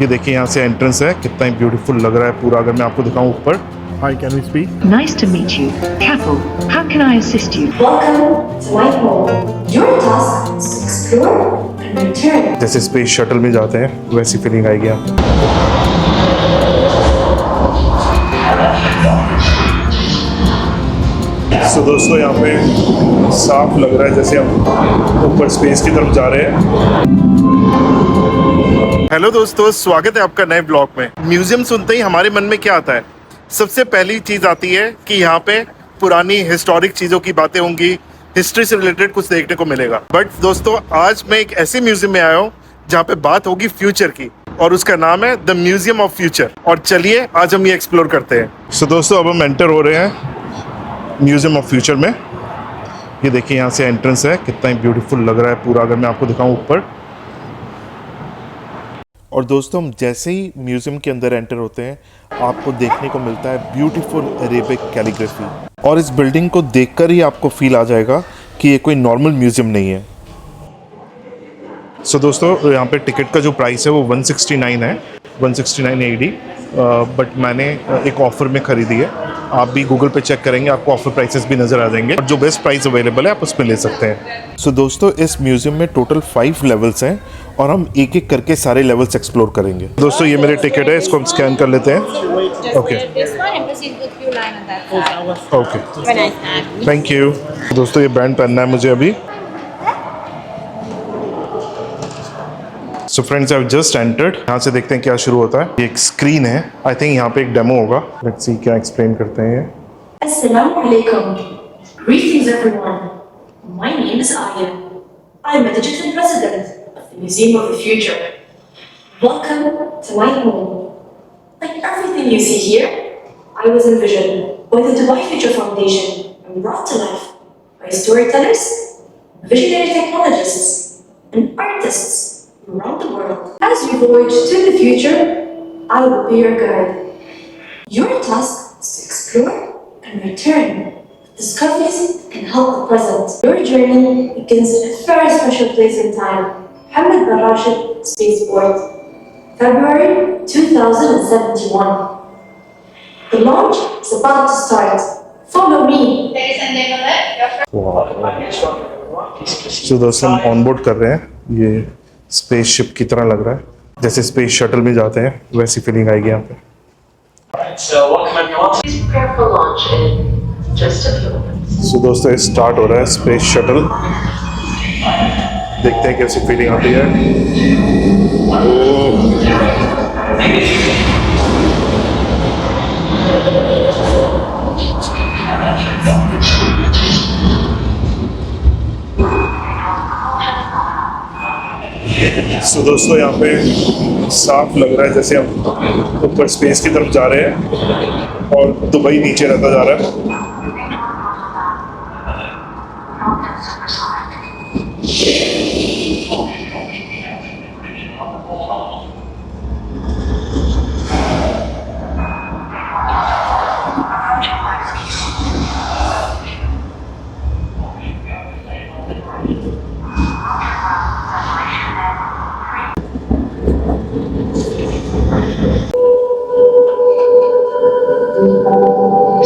ये देखिए यहाँ से एंट्रेंस है, कितना ही ब्यूटीफुल लग रहा है पूरा। अगर मैं आपको दिखाऊं ऊपर, hi can we speak? Nice to meet you. Careful. How can I assist you? Welcome to my home. Your task is to explore and return. जैसे स्पेस शटल में जाते हैं वैसी फीलिंग आएगी आपको। तो दोस्तों यहाँ पे साफ लग रहा है जैसे हम ऊपर स्पेस की तरफ जा रहे हैं। हेलो दोस्तों, स्वागत है आपका नए ब्लॉग में। म्यूजियम सुनते ही हमारे मन में क्या आता है? सबसे पहली चीज़ आती है कि यहाँ पे पुरानी हिस्टोरिक चीज़ों की बातें होंगी, हिस्ट्री से रिलेटेड कुछ देखने को मिलेगा। बट दोस्तों, आज मैं एक ऐसे म्यूजियम में आया हूँ जहाँ पे बात होगी फ्यूचर की, और उसका नाम है द म्यूजियम ऑफ फ्यूचर। और चलिए आज हम ये एक्सप्लोर करते हैं। सो दोस्तों, अब हम एंटर हो रहे हैं म्यूजियम ऑफ फ्यूचर में। ये देखिए यहाँ से एंट्रेंस है, कितना ही ब्यूटीफुल लग रहा है पूरा। अगर मैं आपको दिखाऊं ऊपर, और दोस्तों हम जैसे ही म्यूजियम के अंदर एंटर होते हैं आपको देखने को मिलता है ब्यूटीफुल अरेबिक कैलीग्राफी, और इस बिल्डिंग को देखकर ही आपको फील आ जाएगा कि ये कोई नॉर्मल म्यूजियम नहीं है। सो दोस्तों, यहाँ पे टिकट का जो प्राइस है वो 169 है, 169 AD। बट मैंने एक ऑफ़र में ख़रीदी है। आप भी गूगल पे चेक करेंगे, आपको ऑफ़र प्राइसेस भी नज़र आ जाएंगे, और जो बेस्ट प्राइस अवेलेबल है आप उसमें ले सकते हैं। सो दोस्तों, इस म्यूज़ियम में टोटल 5 लेवल्स हैं और हम एक एक करके सारे लेवल्स एक्सप्लोर करेंगे। दोस्तों, ये मेरे टिकट है, इसको हम स्कैन कर लेते हैं। Okay okay, thank you. दोस्तों, ये बैंड पहनना है मुझे अभी। So friends, I have just entered. यहाँ से देखते हैं क्या शुरू होता है। ये एक स्क्रीन है, आई थिंक यहाँ पे एक डेमो होगा। लेट्स सी क्या एक्सप्लेन करते हैं ये। Assalamu alaikum. Greetings everyone. My name is Aya. I'm the Egyptian president of the Museum of the Future. Welcome to my home. Like everything you see here, I was envisioned by the Dubai Future Foundation and brought to life by storytellers, visionary technologists, and artists around the world. As you voyage to the future, I will be your guide. Your task is to explore and return with discoveries that can help the present. Your journey begins at a very special place in time, Hamad bin Rashid Spaceport, February 2071. The launch is about to start. Follow me. सो दोस्तों, हम onboard कर रहे हैं। ये spaceship की तरह लग रहा है, जैसे स्पेस शटल में जाते हैं वैसी फीलिंग आएगी यहाँ पे। सो दोस्तों, ये स्टार्ट हो रहा है स्पेस शटल। देखते हैं कैसी फीलिंग आती है। सो दोस्तों, यहाँ पे साफ लग रहा है जैसे हम ऊपर स्पेस की तरफ जा रहे हैं और दुबई नीचे रहता जा रहा है।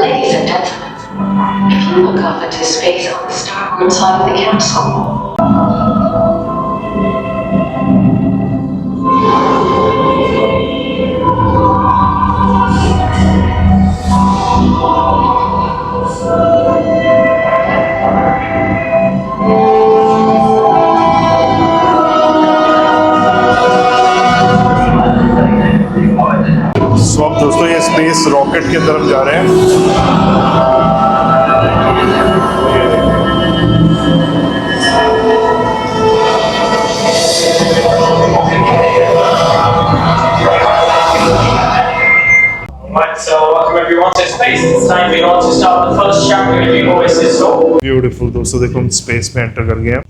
Ladies and gentlemen, if you look off into space on the starboard side of the capsule, सो अब दोस्तों, ये स्पेस रॉकेट की तरफ जा रहे हैं। Right, so welcome everyone to Space. It's time we want to start the first chapter of the Oasis. So beautiful दोस्तों, देखो हम स्पेस में एंटर कर गए हैं।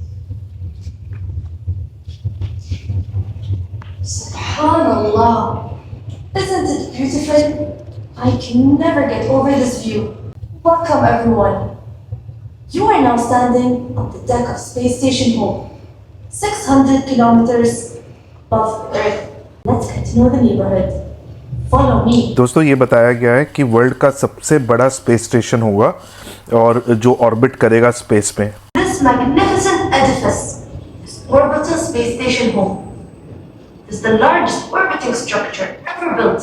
Subhanallah. Isn't it beautiful? I can never get over this view. Welcome everyone. You are now standing on the deck of Space Station Hope, 600 kilometers above the Earth. Let's get to know the neighborhood. Follow me. दोस्तों ये बताया गया है कि world का सबसे बड़ा space station होगा और जो ऑर्बिट करेगा स्पेस में। This magnificent edifice is Orbital Space Station Home. It is the largest orbiting structure ever built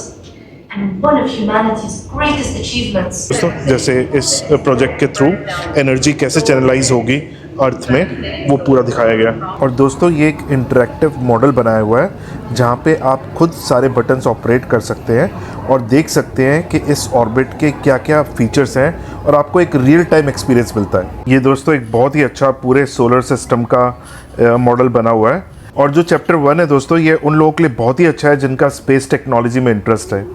and one of humanity's greatest achievements. दोस्तों जैसे इस प्रोजेक्ट के थ्रू एनर्जी कैसे चैनलाइज होगी अर्थ में, वो पूरा दिखाया गया। और दोस्तों ये एक इंटरेक्टिव मॉडल बनाया हुआ है जहाँ पे आप खुद सारे बटन्स ऑपरेट कर सकते हैं और देख सकते हैं कि इस ऑर्बिट के क्या क्या फीचर्स हैं और आपको एक रियल टाइम एक्सपीरियंस मिलता है। ये दोस्तों एक बहुत ही अच्छा पूरे सोलर सिस्टम का मॉडल बना हुआ है। और जो चैप्टर 1 है दोस्तों, ये उन लोगों के लिए बहुत ही अच्छा है जिनका स्पेस टेक्नोलॉजी में इंटरेस्ट है।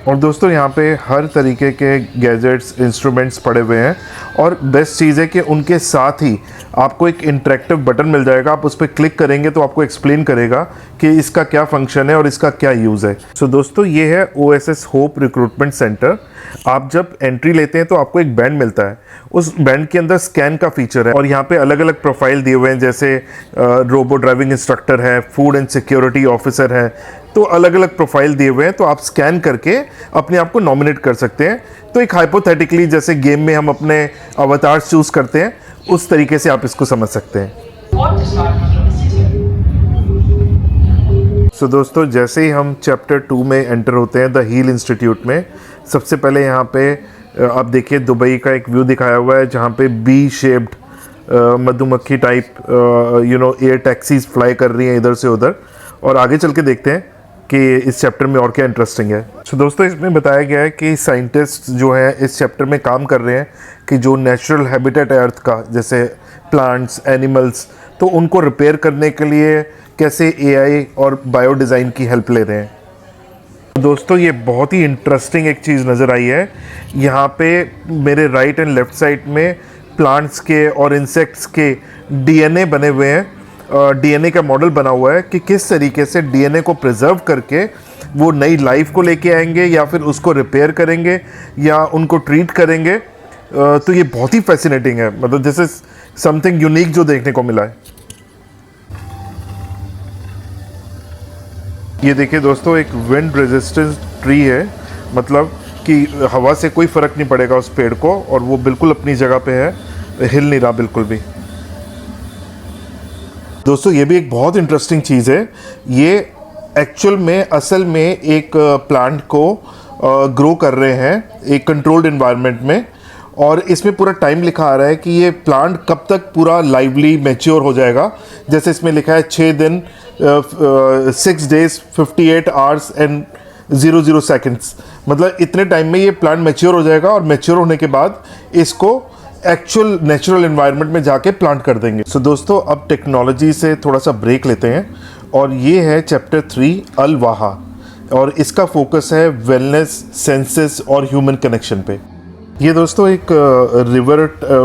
और दोस्तों यहाँ पे हर तरीके के गैजेट्स, इंस्ट्रूमेंट्स पड़े हुए हैं और बेस्ट चीज़ है कि उनके साथ ही आपको एक इंटरेक्टिव बटन मिल जाएगा। आप उस पर क्लिक करेंगे तो आपको एक्सप्लेन करेगा कि इसका क्या फंक्शन है और इसका क्या यूज़ है। सो दोस्तों ये है OSS होप रिक्रूटमेंट सेंटर। आप जब एंट्री लेते हैं तो आपको एक बैंड मिलता है, उस बैंड के अंदर स्कैन का फीचर है और यहाँ पे अलग अलग प्रोफाइल दिए हुए हैं, जैसे रोबो ड्राइविंग इंस्ट्रक्टर है, फूड एंड सिक्योरिटी ऑफिसर है, तो अलग अलग प्रोफाइल दिए हुए हैं। तो आप स्कैन करके अपने आप को नॉमिनेट कर सकते हैं। तो एक हाइपोथेटिकली जैसे गेम में हम अपने अवतार्स चूज करते हैं, उस तरीके से आप इसको समझ सकते हैं। सो दोस्तों जैसे ही हम चैप्टर 2 में एंटर होते हैं द हील इंस्टीट्यूट में, सबसे पहले यहाँ पे आप देखिए दुबई का एक व्यू दिखाया हुआ है जहाँ पे बी शेप्ड मधुमक्खी टाइप एयर टैक्सीज फ्लाई कर रही हैं इधर से उधर। और आगे चल के देखते हैं कि इस चैप्टर में और क्या इंटरेस्टिंग है। सो दोस्तों इसमें बताया गया है कि साइंटिस्ट जो हैं इस चैप्टर में काम कर रहे हैं कि जो नेचुरल हैबिटेट है अर्थ का, जैसे प्लांट्स, एनिमल्स, तो उनको रिपेयर करने के लिए कैसे AI और बायो डिज़ाइन की हेल्प ले रहे हैं। दोस्तों ये बहुत ही इंटरेस्टिंग एक चीज़ नज़र आई है। यहाँ पे मेरे राइट एंड लेफ़्ट साइड में प्लांट्स के और इंसेक्ट्स के DNA बने हुए हैं। DNA का मॉडल बना हुआ है कि किस तरीके से DNA को प्रिजर्व करके वो नई लाइफ को लेके आएंगे या फिर उसको रिपेयर करेंगे या उनको ट्रीट करेंगे। तो ये बहुत ही फैसिनेटिंग है, मतलब दिस इज समथिंग यूनिक जो देखने को मिला है। ये देखिए दोस्तों एक विंड रेजिस्टेंस ट्री है, मतलब कि हवा से कोई फ़र्क नहीं पड़ेगा उस पेड़ को और वो बिल्कुल अपनी जगह पे है, हिल नहीं रहा बिल्कुल भी। दोस्तों ये भी एक बहुत इंटरेस्टिंग चीज़ है। ये एक्चुअल में असल में एक प्लांट को ग्रो कर रहे हैं एक कंट्रोल्ड एनवायरनमेंट में, और इसमें पूरा टाइम लिखा आ रहा है कि ये प्लांट कब तक पूरा लाइवली मैच्योर हो जाएगा। जैसे इसमें लिखा है 6 दिन 6 days 58 hours and 00 seconds, मतलब इतने टाइम में ये प्लांट मैच्योर हो जाएगा और मैच्योर होने के बाद इसको एक्चुअल नेचुरल एनवायरनमेंट में जाके प्लांट कर देंगे। सो दोस्तों अब टेक्नोलॉजी से थोड़ा सा ब्रेक लेते हैं और ये है चैप्टर 3 अल वाहा, और इसका फोकस है वेलनेस, सेंसेस और ह्यूमन कनेक्शन पे। ये दोस्तों एक रिवर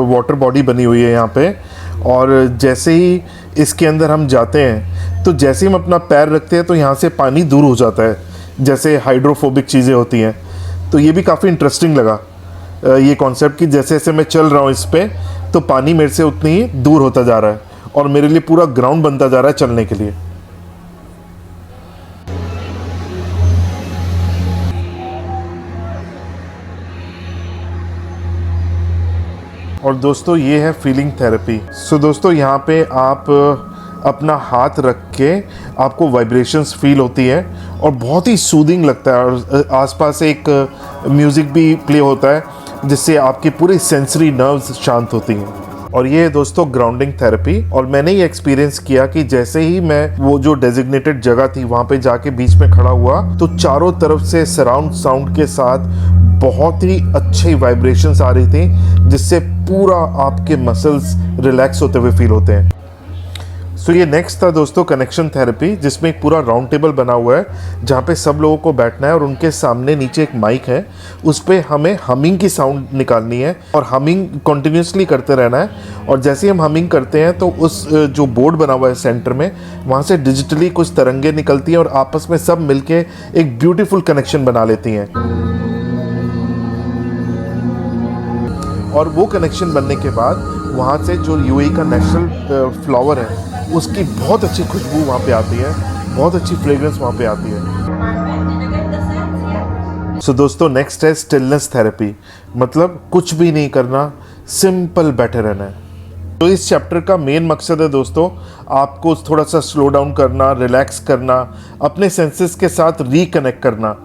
वाटर बॉडी बनी हुई है यहाँ पे, और जैसे ही इसके अंदर हम जाते हैं तो जैसे ही हम अपना पैर रखते हैं तो यहाँ से पानी दूर हो जाता है, जैसे हाइड्रोफोबिक चीज़ें होती हैं। तो ये भी काफ़ी इंटरेस्टिंग लगा ये कॉन्सेप्ट कि जैसे जैसे मैं चल रहा हूँ इस पे तो पानी मेरे से उतनी ही दूर होता जा रहा है और मेरे लिए पूरा ग्राउंड बनता जा रहा है चलने के लिए। और दोस्तों ये है फीलिंग थेरेपी। सो दोस्तों यहाँ पे आप अपना हाथ रख के आपको वाइब्रेशंस फील होती है और बहुत ही सूदिंग लगता है, और आसपास एक म्यूज़िक भी प्ले होता है जिससे आपकी पूरी सेंसरी नर्व्स शांत होती हैं। और ये है दोस्तों ग्राउंडिंग थेरेपी। और मैंने ये एक्सपीरियंस किया कि जैसे ही मैं वो जो डेजिग्नेटेड जगह थी वहाँ पे जाके बीच में खड़ा हुआ तो चारों तरफ से सराउंड साउंड के साथ बहुत ही अच्छी वाइब्रेशंस आ रही थी जिससे पूरा आपके मसल्स रिलैक्स होते हुए फील होते हैं। सो ये नेक्स्ट था दोस्तों कनेक्शन थेरेपी, जिसमें एक पूरा राउंड टेबल बना हुआ है जहाँ पे सब लोगों को बैठना है और उनके सामने नीचे एक माइक है, उस पर हमें हमिंग की साउंड निकालनी है और हमिंग कंटिन्यूसली करते रहना है। और जैसे ही हम हमिंग करते हैं तो उस जो बोर्ड बना हुआ है सेंटर में, वहाँ से डिजिटली कुछ तरंगे निकलती हैं और आपस में सब मिलके एक ब्यूटीफुल कनेक्शन बना लेती हैं। और वो कनेक्शन बनने के बाद वहाँ से जो यूएई का नेशनल फ्लावर है उसकी बहुत अच्छी खुशबू वहाँ पे आती है, बहुत अच्छी फ्रेग्रेंस वहाँ पे आती है। सो दोस्तों नेक्स्ट है स्टिलनेस थेरेपी, मतलब कुछ भी नहीं करना, सिंपल बैठे रहना है। तो इस चैप्टर का मेन मकसद है दोस्तों आपको थोड़ा सा स्लो डाउन करना, रिलैक्स करना, अपने सेंसेस के साथ रिकनेक्ट करना,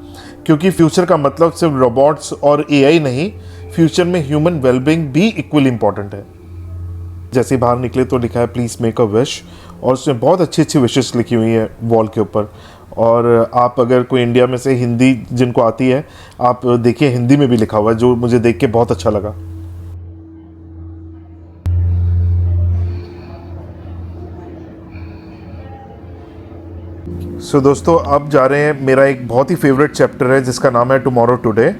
क्योंकि फ्यूचर का मतलब सिर्फ रोबोट्स और एआई नहीं, फ्यूचर में ह्यूमन वेलबींग भी इक्वली इंपॉर्टेंट है। जैसे ही बाहर निकले तो लिखा है प्लीज़ मेक अ विश, और उसमें बहुत अच्छी अच्छी विशेस लिखी हुई है वॉल के ऊपर। और आप अगर कोई इंडिया में से हिंदी जिनको आती है आप देखिए, हिंदी में भी लिखा हुआ है, जो मुझे देख के बहुत अच्छा लगा। सो दोस्तों अब जा रहे हैं, मेरा एक बहुत ही फेवरेट चैप्टर है जिसका नाम है टुमारो टुडे।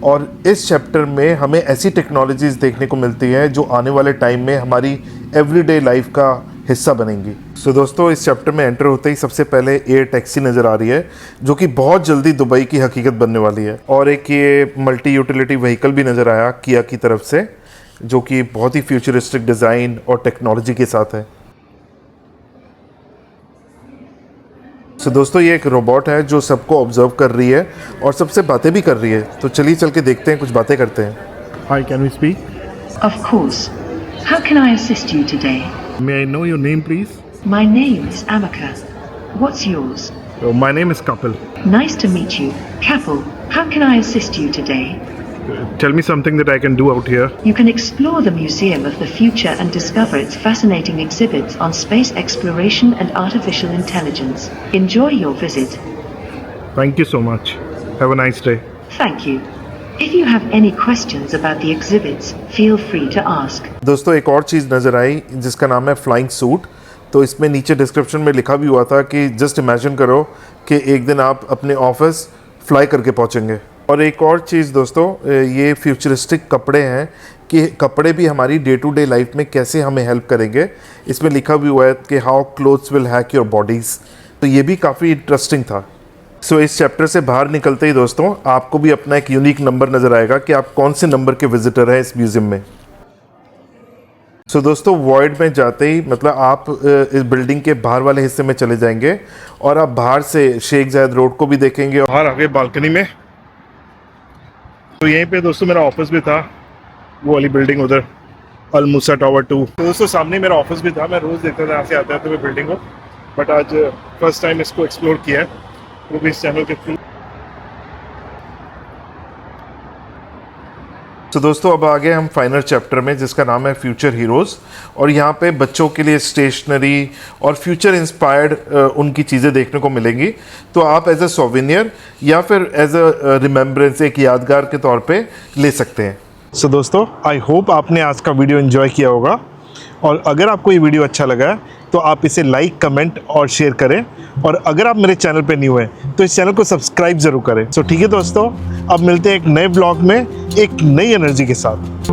और इस चैप्टर में हमें ऐसी टेक्नोलॉजीज़ देखने को मिलती है जो आने वाले टाइम में हमारी एवरीडे लाइफ का हिस्सा बनेंगी। सो दोस्तों इस चैप्टर में एंटर होते ही सबसे पहले एयर टैक्सी नज़र आ रही है, जो कि बहुत जल्दी दुबई की हकीकत बनने वाली है। और एक ये मल्टी यूटिलिटी व्हीकल भी नज़र आया किया की तरफ से, जो कि बहुत ही फ्यूचरिस्टिक डिज़ाइन और टेक्नोलॉजी के साथ है। सो दोस्तों ये एक रोबोट है जो सबको ऑब्जर्व कर रही है और सबसे बातें भी कर रही है, तो चलिए चल के देखते हैं, कुछ बातें करते हैं। Hi, can we speak? Of course. How can I assist you today? May I know your name, please? My name is Amaka. What's yours? My name is Kapil. Nice to meet you. Kapil, how can I assist you today? Tell me something that I can do out here. You can explore the Museum of the Future and discover its fascinating exhibits on space exploration and artificial intelligence. Enjoy your visit. Thank you so much. Have a nice day. Thank you. If you have any questions about the exhibits, feel free to ask. दोस्तों एक और चीज़ नज़र आई जिसका नाम है flying suit. तो इसमें नीचे डिस्क्रिप्शन में लिखा भी हुआ था कि जस्ट इमेजिन करो कि एक दिन आप अपने ऑफिस फ्लाई करके पहुंचेंगे। और एक और चीज़ दोस्तों, ये फ्यूचरिस्टिक कपड़े हैं कि कपड़े भी हमारी डे टू डे लाइफ में कैसे हमें हेल्प करेंगे। इसमें लिखा भी हुआ है कि how clothes will hack your bodies, तो ये भी काफ़ी इंटरेस्टिंग था। सो इस चैप्टर से बाहर निकलते ही दोस्तों आपको भी अपना एक यूनिक नंबर नज़र आएगा कि आप कौन से नंबर के विजिटर हैं इस म्यूज़ियम में। सो दोस्तों वॉइड में जाते ही मतलब आप इस बिल्डिंग के बाहर वाले हिस्से में चले जाएंगे और आप बाहर से शेख जायद रोड को भी देखेंगे। बाहर आगे बालकनी में, तो यहीं पे दोस्तों मेरा ऑफिस भी था, वो वाली बिल्डिंग उधर अल मूसा टावर 2। तो दोस्तों सामने मेरा ऑफिस भी था, मैं रोज़ देखता था यहाँ से आते आते हुए बिल्डिंग को, बट आज फर्स्ट टाइम इसको एक्सप्लोर किया है, वो भी इस चैनल के थ्रू। तो दोस्तों अब आगे हम फाइनल चैप्टर में जिसका नाम है फ्यूचर हीरोज़, और यहाँ पे बच्चों के लिए स्टेशनरी और फ्यूचर इंस्पायर्ड उनकी चीज़ें देखने को मिलेंगी। तो आप एज अ सोवेनियर या फिर एज अ रिमेम्बरेंस, एक यादगार के तौर पे ले सकते हैं। सो दोस्तों आई होप आपने आज का वीडियो एंजॉय किया होगा, और अगर आपको ये वीडियो अच्छा लगा है तो आप इसे लाइक, कमेंट और शेयर करें, और अगर आप मेरे चैनल पे न्यू हैं तो इस चैनल को सब्सक्राइब ज़रूर करें। सो ठीक है दोस्तों, अब मिलते हैं एक नए ब्लॉग में एक नई एनर्जी के साथ।